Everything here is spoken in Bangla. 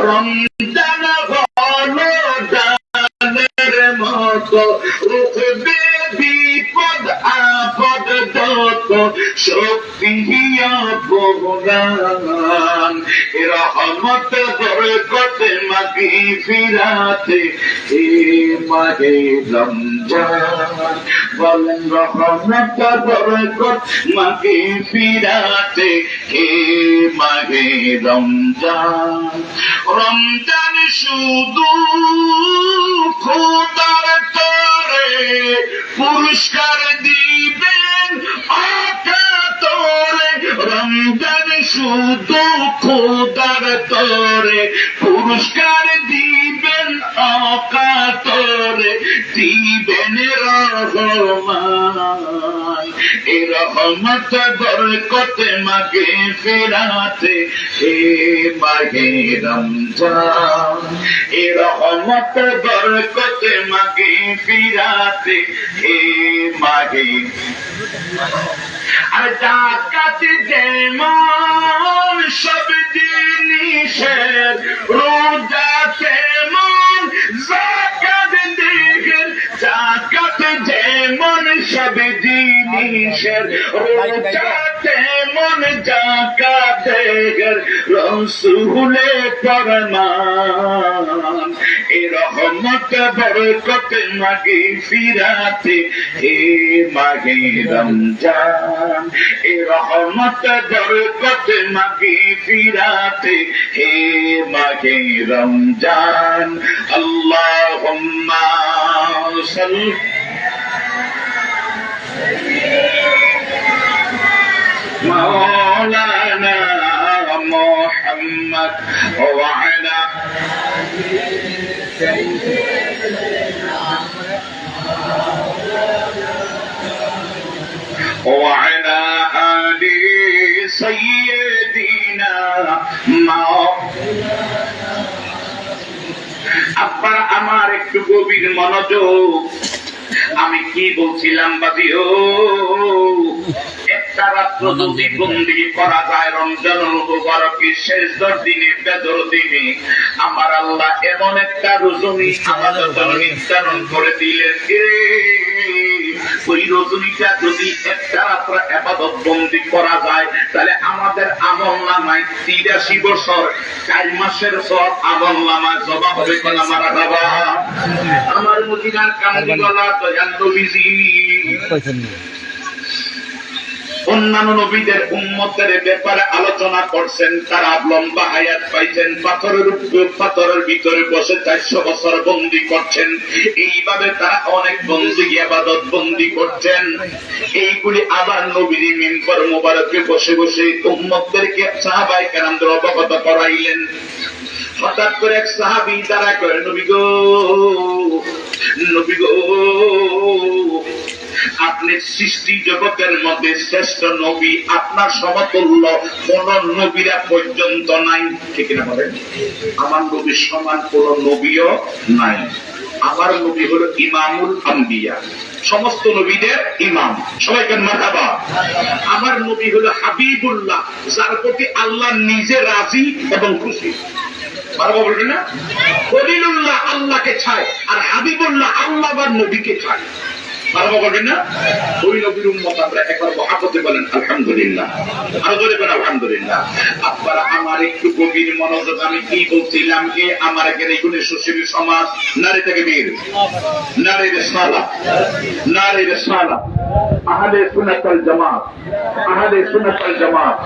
রমজান হলো জানের মতো, রুখবে বিপদ আপদ যত, শক্তি অবদান। রহমত বরকত মাগফিরাতে এ মাহে রমজান। বলেন রহমত বরকত মাগফিরাতে এ মাহে রমজান। রমজান শুধু খোদার তরে পুরস্কার দিবেন অকাতরে। রমজান শুধু খোদার তরে পুরস্কার দিবেন অকাতরে, দিবেন রহমান। এ রহমত বরকত মাগফিরাতে এ মাহে রমজান। এ রহমত বরকত মাগফিরাতে এ মাহে। আর জাকাত যেমন সব জিনিসের, রোজা তেমন যাকাত দিগের। জাকাত যেমন সব জিনিসের, রোজা তেমন যাকাত দিগের। রাসূলে ফরমান এ রহমত বরকত মাগফিরাতে এ মাহে রমজান। এ রহমত বরকত মাগফিরাতে এ মাহে রমজান। আল্লাহুম্মা সাল্লি মাওলানা মুহাম্মদ ওয়া আলা وعلى آل سيدنا আপনারা আমার একটু গভীর মনোযোগ। আমি কি বলছিলাম বাজিও? একটা রাত্র যদি বন্দি করা যায় রমজানুল মুবারকের শেষ 10 দিনে, বেজর দিনে, আমার আল্লাহ এমন একটা রজনী আমাদের জন্য নির্ধারণ করে দিলেন। ওই রজনীটা যদি একটা রাত্র ইবাদত বন্দি করা যায়, তাহলে আমাদের আমলনামায় 83 বছর 4 মাসের সব আমলনামায় জমা হবে। কোন মারা বাবা আমার মদিনার কামলিওয়ালা দয়াল নবীজি অন্যান্য নবীদের উম্মতের ব্যাপারে আলোচনা করছেন। তারা লম্বা হায়াত পাইছেন, পাথরের ভিতরে বসে 400 বছর বন্দী করছেন। এইভাবে তারা অনেক বন্দী ইবাদত বন্দী করছেন। এইগুলি আবার নবীর মিম্বর মুবারকে বসে বসে উম্মতদেরকে সাহাবায়ে কেরামদের অবগত করাইলেন। হঠাৎ করে এক সাহাবী তারা করেন, নবী গো, নবী গো, আপনি সৃষ্টি জগতের মধ্যে শ্রেষ্ঠ নবী, আপনার সমতুল্য কোন নবীরা পর্যন্ত নাই। ঠিক না বলেন? আমার নবীর সমান কোন নবীও নাই। আমার নবী হলো ইমামুল আম্বিয়া, সমস্ত নবীদের ইমাম। সবাইকে মারহাবা। আমার নবী হলো হাবিবুল্লাহ, যার প্রতি আল্লাহ নিজে রাজি এবং খুশি। মারহাবা বলবেন না? খলিলুল্লাহ আল্লাহকে চায়, আর হাবিবুল্লাহ আল্লাহ বা নবীকে চায়। মারহাবা বলবেন না? ওই নবীর উম্মত আমরা একবার মহাব্বতে বলেন আলহামদুলিল্লাহ। আরো জোরে বলেন আলহামদুলিল্লাহ। আপনারা আমার একটু গভীর মনোযোগ। আমি কি বলছিলাম? যে আমার এখানে গুণে সুশীল সমাজ, নারী থেকে বীর, নারী রিসালাত, নারী রিসালাত, আহলে সুন্নাত ওয়াল জামাত, আহলে সুন্নাত ওয়াল জামাত।